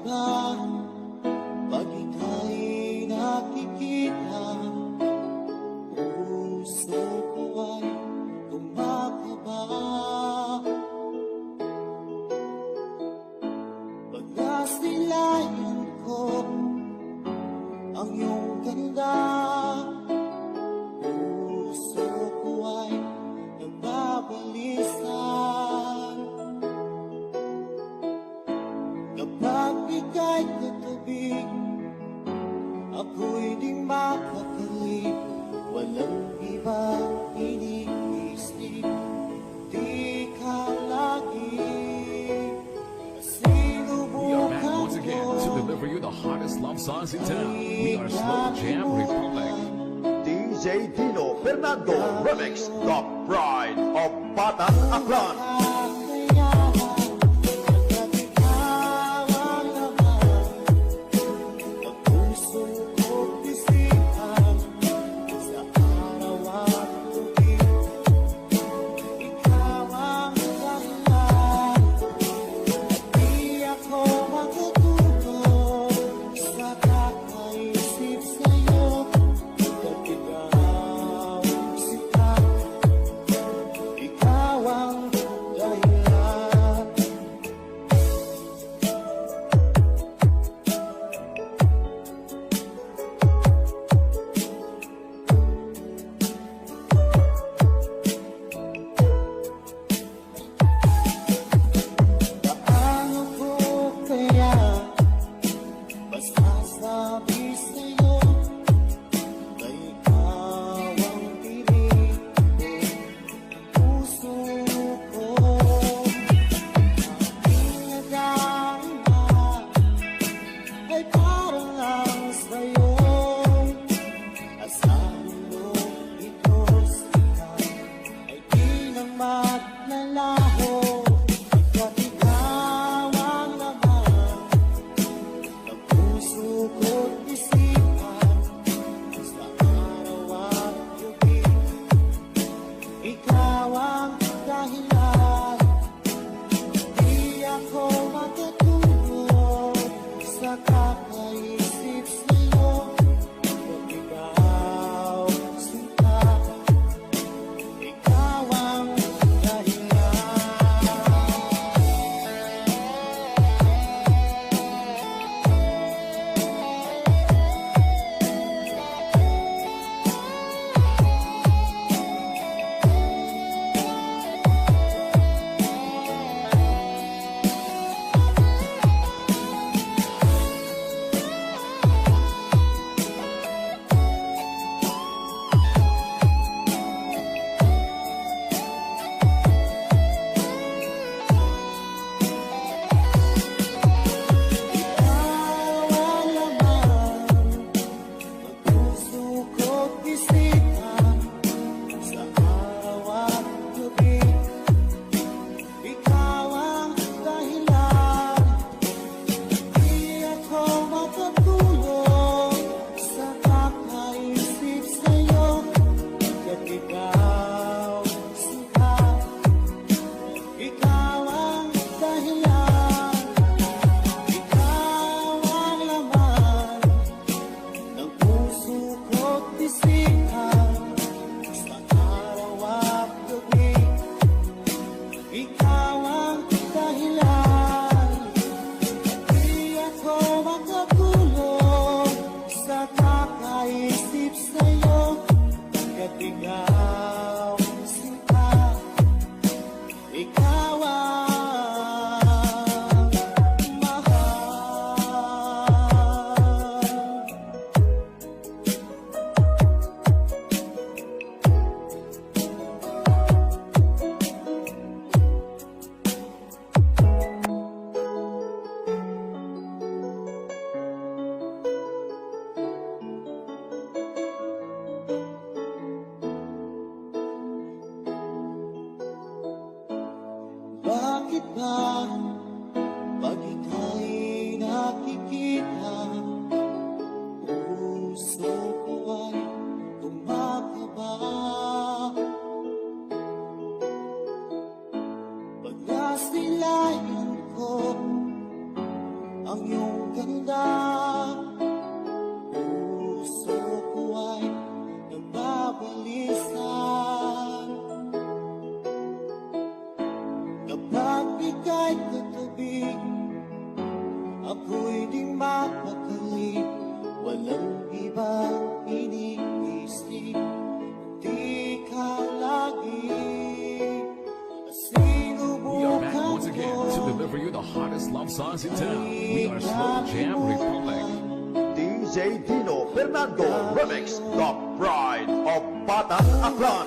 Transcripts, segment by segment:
ba pag ika'y nakikita? Puso ko ay kumakaba pag nasilayan ko ang iyong ganda. Puso ko ay nagbabalisan kapag ika'y katabi. Ako'y di makakalip, walang ibang iniisip, di ka lagi. We are back once again to deliver you the hottest love songs in town. We are Slow Jam Republic. DJ Dino Fernando Remix, the pride of Batang Aklan. Bakit ba pag ika'y nakikita, puso ko ay kumakaba? Pag nasilayan ko ang iyong ganda. Puso ko ay nagbabalisan kapag ika'y katabi. Ako'y di mapakali, walang ibang iniisip, di ka lagi. We are back once again to deliver you the hottest love songs in town. We are Slow Jam Republic. DJ Dino Fernando Remix, the pride of Batang Aklan.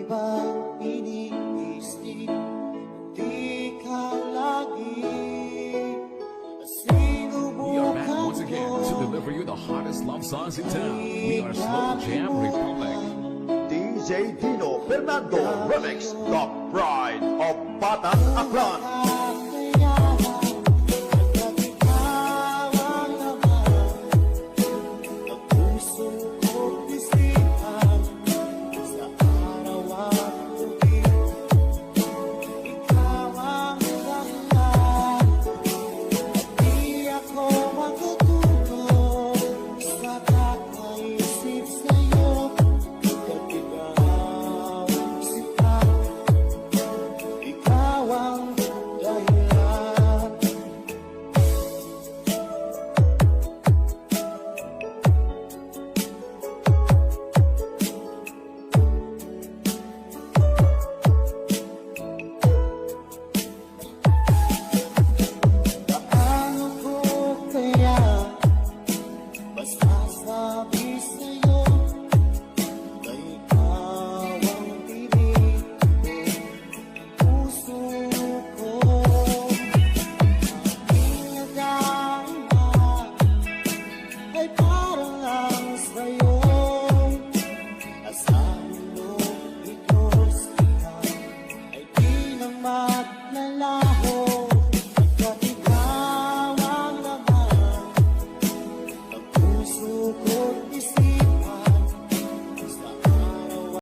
ibang iniisip, di ka lagi. We are back once again to deliver you the hottest love songs in town. We are Slow Jam Republic. DJ Dino Fernando Remix, the pride of Batang Aklan.